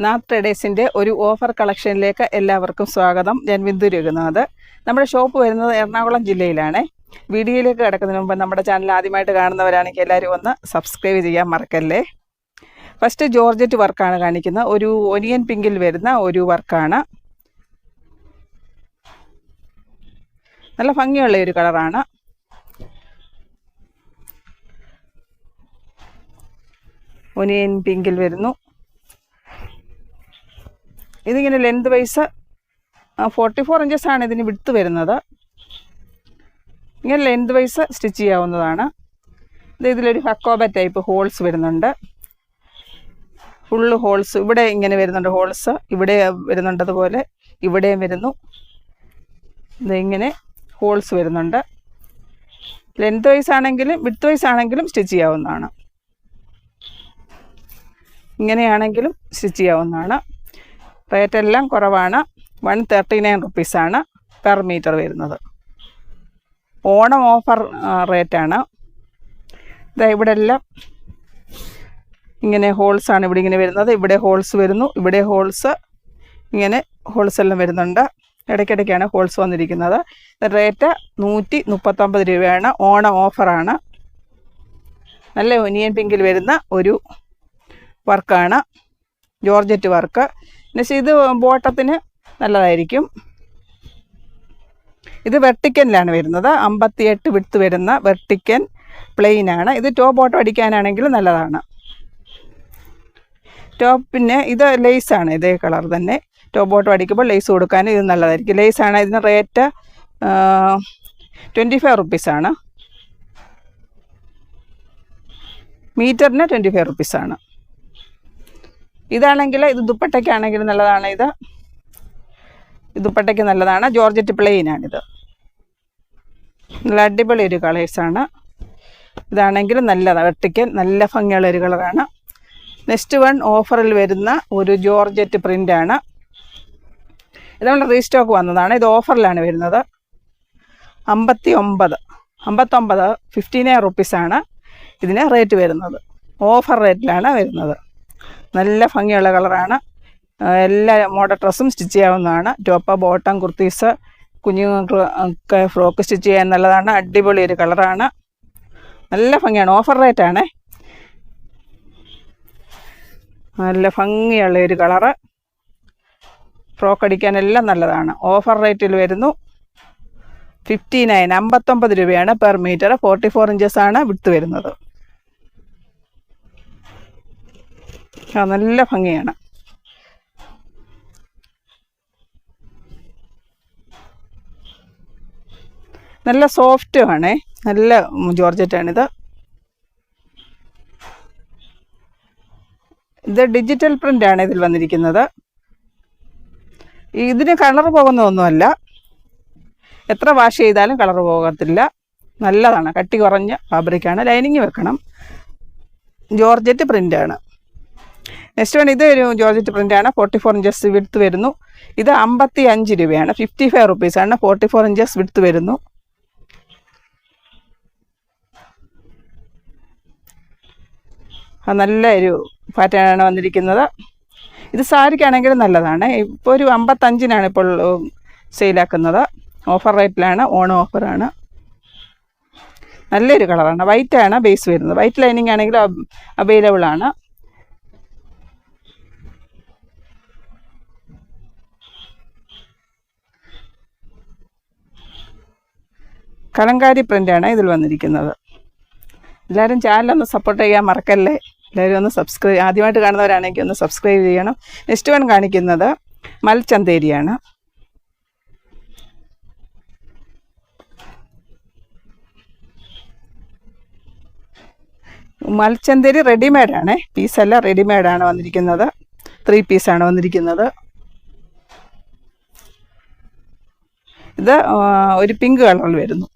നാത്ത് ട്രേഡേഴ്സിൻ്റെ ഒരു ഓഫർ കളക്ഷനിലേക്ക് എല്ലാവർക്കും സ്വാഗതം. ഞാൻ ബിന്ദു രഘുനാഥ്. നമ്മുടെ ഷോപ്പ് വരുന്നത് എറണാകുളം ജില്ലയിലാണ്. വീഡിയോയിലേക്ക് കിടക്കുന്നതിന് മുമ്പ് നമ്മുടെ ചാനൽ ആദ്യമായിട്ട് കാണുന്നവരാണെങ്കിൽ എല്ലാവരും ഒന്ന് സബ്സ്ക്രൈബ് ചെയ്യാൻ മറക്കല്ലേ. ഫസ്റ്റ് ജോർജറ്റ് വർക്കാണ് കാണിക്കുന്നത്. ഒരു ഒനിയൻ പിങ്കിൽ വരുന്ന ഒരു വർക്കാണ്. നല്ല ഭംഗിയുള്ള ഒരു കളറാണ്. ഒനിയൻ പിങ്കിൽ വരുന്നു. ഇതിങ്ങനെ ലെന്ത് വൈസ് 44 ഇഞ്ചസ് ആണ് ഇതിന് വിഡ്ത്ത് വരുന്നത്. ഇങ്ങനെ ലെന്ത് വൈസ് സ്റ്റിച്ച് ചെയ്യാവുന്നതാണ്. ഇതിലൊരു ഹക്കോബ ടൈപ്പ് ഹോൾസ് വരുന്നുണ്ട്. ഫുള്ള് ഹോൾസ് ഇവിടെ ഇങ്ങനെ വരുന്നുണ്ട്. ഹോൾസ് ഇവിടെ വരുന്നുണ്ട്, അതുപോലെ ഇവിടെയും വരുന്നു. ഇതിങ്ങനെ ഹോൾസ് വരുന്നുണ്ട്. ലെന്ത് വൈസ് ആണെങ്കിലും വിഡ്ത്ത് വൈസ് ആണെങ്കിലും സ്റ്റിച്ച് ചെയ്യാവുന്നതാണ്. ഇങ്ങനെയാണെങ്കിലും സ്റ്റിച്ച് ചെയ്യാവുന്നതാണ്. റേറ്റ് എല്ലാം കുറവാണ്. 139 റുപ്പീസാണ് പെർ മീറ്റർ വരുന്നത്. ഓണം ഓഫർ റേറ്റാണ്. ഇവിടെ എല്ലാം ഇങ്ങനെ ഹോൾസാണ് ഇവിടെ ഇങ്ങനെ വരുന്നത്. ഇവിടെ ഹോൾസ് വരുന്നു, ഇവിടെ ഹോൾസ്, ഇങ്ങനെ ഹോൾസ് എല്ലാം വരുന്നുണ്ട്. ഇടയ്ക്കിടയ്ക്കാണ് ഹോൾസ് വന്നിരിക്കുന്നത്. റേറ്റ് 139 രൂപയാണ്. ഓണം ഓഫറാണ്. നല്ല ഒനിയൻ പിങ്കിൽ വരുന്ന ഒരു വർക്കാണ്, ജോർജറ്റ് വർക്ക്. എന്നുവെച്ചാൽ ഇത് ബോട്ടത്തിന് നല്ലതായിരിക്കും. ഇത് വെർട്ടിക്കലിലാണ് വരുന്നത്. 58 വിഡ്ത്ത് വരുന്ന വെർട്ടിക്കൽ പ്ലെയിനാണ്. ഇത് ടോപ്പ് ബോട്ടം അടിക്കാനാണെങ്കിൽ നല്ലതാണ്. ടോപ്പ് പിന്നെ ഇത് ലേസാണ്, ഇതേ കളർ തന്നെ. ടോപ്പ് ബോട്ടം അടിക്കുമ്പോൾ ലേസ് കൊടുക്കാൻ ഇത് നല്ലതായിരിക്കും. ലേസാണ്. ഇതിന് റേറ്റ് 25 റുപ്പീസാണ്. മീറ്ററിന് 25 റുപ്പീസാണ്. ഇതാണെങ്കിൽ ഇത് ദുപ്പട്ടയ്ക്കാണെങ്കിൽ നല്ലതാണ്. ഇത് ദുപ്പട്ടയ്ക്ക് നല്ലതാണ്. ജോർജറ്റ് പ്ലെയിനാണിത്. നല്ല അടിപൊളി ഒരു കളേഴ്സാണ്. ഇതാണെങ്കിൽ നല്ലതാണ്. വെട്ടിക്കൽ നല്ല ഭംഗിയുള്ള ഒരു കളറാണ്. നെക്സ്റ്റ് വൺ ഓഫറിൽ വരുന്ന ഒരു ജോർജറ്റ് പ്രിൻ്റാണ്. ഇത് നമ്മൾ റീസ്റ്റോക്ക് വന്നതാണ്. ഇത് ഓഫറിലാണ് വരുന്നത്. 59 59 റുപ്പീസാണ് ഇതിന് റേറ്റ് വരുന്നത്. ഓഫർ റേറ്റിലാണ് വരുന്നത്. നല്ല ഭംഗിയുള്ള കളറാണ്. എല്ലാ മോഡൽ ഡ്രസ്സും സ്റ്റിച്ച് ചെയ്യാവുന്നതാണ്. ടോപ്പ്, ബോട്ടം, കുർത്തീസ്, കുഞ്ഞുങ്ങൾക്ക് ഒക്കെ ഫ്രോക്ക് സ്റ്റിച്ച് ചെയ്യാൻ നല്ലതാണ്. അടിപൊളി ഒരു കളറാണ്. നല്ല ഭംഗിയാണ്. ഓഫർ റേറ്റാണ്. നല്ല ഭംഗിയുള്ള ഒരു കളറ്. ഫ്രോക്ക് അടിക്കാനെല്ലാം നല്ലതാണ്. ഓഫർ റേറ്റിൽ വരുന്നു. 59 രൂപയാണ് പെർ മീറ്റർ. 44 ഇഞ്ചസാണ് വിഡ്ത്ത് വരുന്നത്. നല്ല ഭംഗിയാണ്. നല്ല സോഫ്റ്റ് ആണേ. നല്ല ജോർജറ്റാണിത്. ഇത് ഡിജിറ്റൽ പ്രിൻ്റാണ് ഇതിൽ വന്നിരിക്കുന്നത്. ഇതിന് കളർ പോകുന്നതൊന്നുമല്ല. എത്ര വാഷ് ചെയ്താലും കളർ പോകത്തില്ല. നല്ലതാണ്. കട്ടി കുറഞ്ഞ ഫാബ്രിക്കാണ്. ലൈനിങ് വെക്കണം. ജോർജറ്റ് പ്രിൻ്റാണ്. നെക്സ്റ്റ് വൺ ഇത് ഒരു ജോർജറ്റ് പ്രിൻ്റാണ്. 44 ഇഞ്ചസ് വിഡ്ത്ത് വരുന്നു. ഇത് 55 രൂപയാണ്. 55 റുപ്പീസാണ്. 44 ഇഞ്ചസ് വിഡ്ത്ത് വരുന്നു. നല്ല ഒരു പാറ്റേണാണ് വന്നിരിക്കുന്നത്. ഇത് സാരിക്കാണെങ്കിൽ നല്ലതാണ്. ഇപ്പോൾ ഒരു 55-നാണ് ഇപ്പോൾ സെയിലാക്കുന്നത്. ഓഫർ റേറ്റിലാണ്. ഓണം ഓഫറാണ്. നല്ലൊരു കളറാണ്. വൈറ്റാണ് ബേസ് വരുന്നത്. വൈറ്റ് ലൈനിങ് ആണെങ്കിൽ അവൈലബിൾ ആണ്. കലങ്കാരി പ്രിൻ്റാണ് ഇതിൽ വന്നിരിക്കുന്നത്. എല്ലാവരും ചാനലൊന്ന് സപ്പോർട്ട് ചെയ്യാൻ മറക്കല്ലേ. എല്ലാവരും ഒന്ന് സബ്സ്ക്രൈബ്, ആദ്യമായിട്ട് കാണുന്നവരാണെങ്കിൽ ഒന്ന് സബ്സ്ക്രൈബ് ചെയ്യണം. നെക്സ്റ്റ് വൺ കാണിക്കുന്നത് മൽചന്തേരിയാണ്. മൽചന്തേരി റെഡിമെയ്ഡാണ്. പീസല്ല, റെഡിമെയ്ഡാണ് വന്നിരിക്കുന്നത്. 3 പീസാണ് വന്നിരിക്കുന്നത്. ഇത് ഒരു പിങ്ക് കളറിൽ വരുന്നു.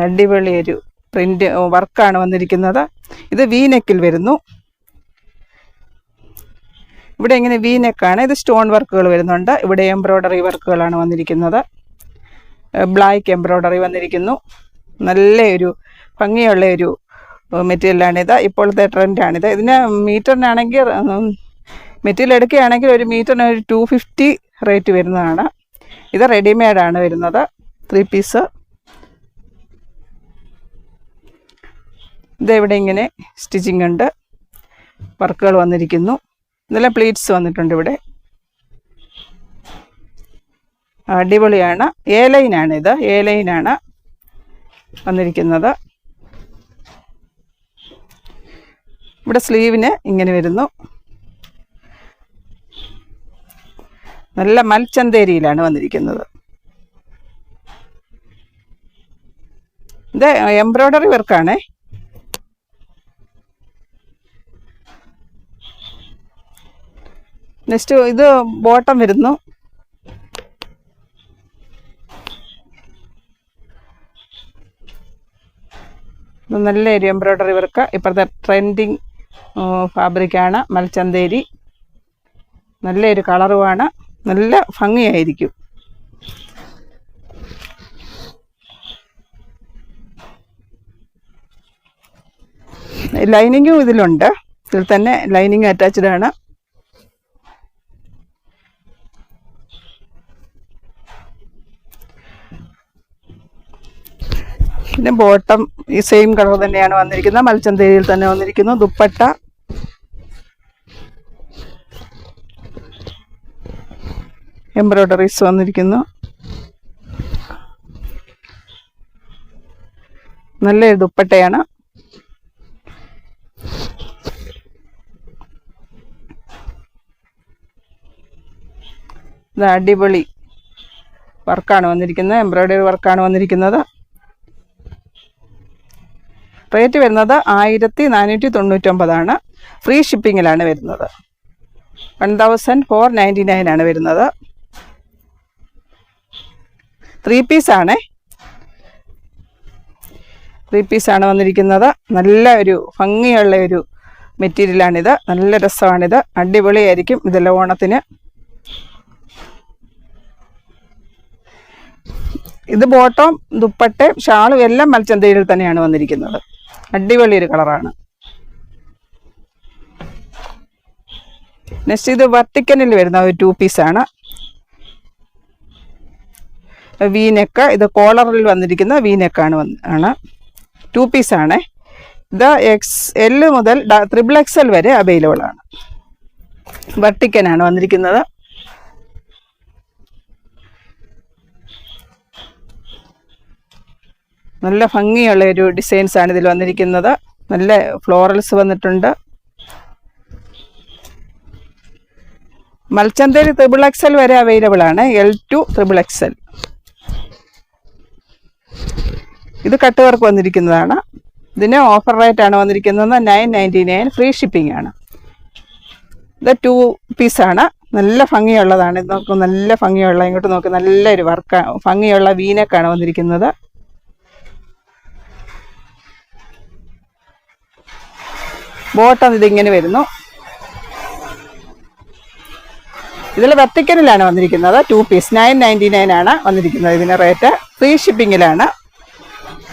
അടിപൊളി ഒരു പ്രിൻ്റ് വർക്കാണ് വന്നിരിക്കുന്നത്. ഇത് വി നെക്കിൽ വരുന്നു. ഇവിടെ ഇങ്ങനെ വി നെക്കാണ്. ഇത് സ്റ്റോൺ വർക്കുകൾ വരുന്നുണ്ട്. ഇവിടെ എംബ്രോയ്ഡറി വർക്കുകളാണ് വന്നിരിക്കുന്നത്. ബ്ലാക്ക് എംബ്രോയ്ഡറി വന്നിരിക്കുന്നു. നല്ലൊരു ഭംഗിയുള്ള ഒരു മെറ്റീരിയലാണിത്. ഇപ്പോഴത്തെ ട്രെൻഡാണിത്. ഇതിന് മീറ്ററിനാണെങ്കിൽ മെറ്റീരിയൽ എടുക്കുകയാണെങ്കിൽ ഒരു മീറ്ററിന് ഒരു 250 റേറ്റ് വരുന്നതാണ്. ഇത് റെഡിമെയ്ഡാണ് വരുന്നത്, 3 പീസ്. ഇതെവിടെ ഇങ്ങനെ സ്റ്റിച്ചിങ് ഉണ്ട്, വർക്കുകൾ വന്നിരിക്കുന്നു. ഇതെല്ലാം പ്ലീറ്റ്സ് വന്നിട്ടുണ്ട് ഇവിടെ. അടിപൊളിയാണ്. എ ലൈനാണ് ഇത്, എ ലൈനാണ് വന്നിരിക്കുന്നത്. ഇവിടെ സ്ലീവിന് ഇങ്ങനെ വരുന്നു. നല്ല മൽച്ചന്തേരിയിലാണ് വന്നിരിക്കുന്നത്. ഇത് എംബ്രോയ്ഡറി വർക്കാണേ. നെക്സ്റ്റ് ഇത് ബോട്ടം വരുന്നു. നല്ലൊരു എംബ്രോയ്ഡറി വർക്ക്. ഇപ്പോഴത്തെ ട്രെൻഡിങ് ഫാബ്രിക്കാണ് മൽച്ചന്തേരി. നല്ലൊരു കളറുമാണ്, നല്ല ഭംഗിയായിരിക്കും. ലൈനിങ്ങും ഇതിലുണ്ട്. ഇതിൽ തന്നെ ലൈനിങ് അറ്റാച്ച്ഡ് ആണ്. പിന്നെ ബോട്ടം ഈ സെയിം കളർ തന്നെയാണ് വന്നിരിക്കുന്നത്, മൽച്ചന്തേരിയിൽ തന്നെ വന്നിരിക്കുന്നു. ദുപ്പട്ട എംബ്രോയ്ഡറീസ് വന്നിരിക്കുന്നു. നല്ലൊരു ദുപ്പട്ടയാണ്. ഇത് അടിപൊളി വർക്കാണ് വന്നിരിക്കുന്നത്, എംബ്രോയ്ഡറി വർക്കാണ് വന്നിരിക്കുന്നത്. റേറ്റ് വരുന്നത് 1499 ഫ്രീ ഷിപ്പിങ്ങിലാണ് വരുന്നത്. 1499 ആണ് വരുന്നത്. 3 പീസാണേ, 3 പീസാണ് വന്നിരിക്കുന്നത്. നല്ല ഒരു ഭംഗിയുള്ള ഒരു മെറ്റീരിയലാണിത്, നല്ല രസമാണിത്, അടിപൊളിയായിരിക്കും ഇതെല്ലാം ഓണത്തിന്. ഇത് ബോട്ടം, ദുപ്പട്ടയും ഷാളും എല്ലാം മൽച്ചന്തേരിയിൽ തന്നെയാണ് വന്നിരിക്കുന്നത്. അടിപൊളി ഒരു കളറാണ്. നെക്സ്റ്റ് ഇത് വർട്ടിക്കനിൽ വരുന്ന ഒരു 2 പീസാണ്. വീനെക്ക്, ഇത് കോളറിൽ വന്നിരിക്കുന്ന വീനെക്കാണ് 2 പീസാണ്. ഇത് XL മുതൽ XXL വരെ അവൈലബിൾ ആണ്. വർട്ടിക്കനാണ് വന്നിരിക്കുന്നത്. നല്ല ഭംഗിയുള്ള ഒരു ഡിസൈൻസ് ആണ് ഇതിൽ വന്നിരിക്കുന്നത്. നല്ല ഫ്ലോറൽസ് വന്നിട്ടുണ്ട്. മൽച്ചന്തേരി XXL വരെ അവൈലബിൾ ആണ്, L to XXL. ഇത് കട്ട് വർക്ക് വന്നിരിക്കുന്നതാണ്. ഇതിന് ഓഫർ റേറ്റ് ആണ് വന്നിരിക്കുന്നത് 999, ഫ്രീ ഷിപ്പിംഗ് ആണ്. ഇത് 2 പീസാണ്. നല്ല ഭംഗിയുള്ളതാണ്. ഇത് നോക്കും, നല്ല ഭംഗിയുള്ള, ഇങ്ങോട്ട് നോക്ക്, നല്ലൊരു വർക്ക് ഭംഗിയുള്ള വീനക്കാണ് വന്നിരിക്കുന്നത്. ബോട്ടം ഇതിങ്ങനെ വരുന്നു. ഇതിൽ വെർട്ടിക്കനിലാണ് വന്നിരിക്കുന്നത്. 2 പീസ് 999 ആണ് വന്നിരിക്കുന്നത്. ഇതിന് റേറ്റ് ഫ്രീ ഷിപ്പിങ്ങിലാണ്.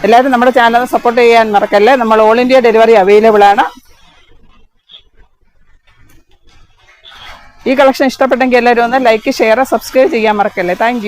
എല്ലാവരും നമ്മുടെ ചാനൽ സപ്പോർട്ട് ചെയ്യാൻ മറക്കല്ലേ. നമ്മൾ ഓൾ ഇന്ത്യ ഡെലിവറി അവൈലബിൾ ആണ്. ഈ കളക്ഷൻ ഇഷ്ടപ്പെട്ടെങ്കിൽ എല്ലാവരും ഒന്ന് ലൈക്ക്, ഷെയർ, സബ്സ്ക്രൈബ് ചെയ്യാൻ മറക്കല്ലേ. Thank you.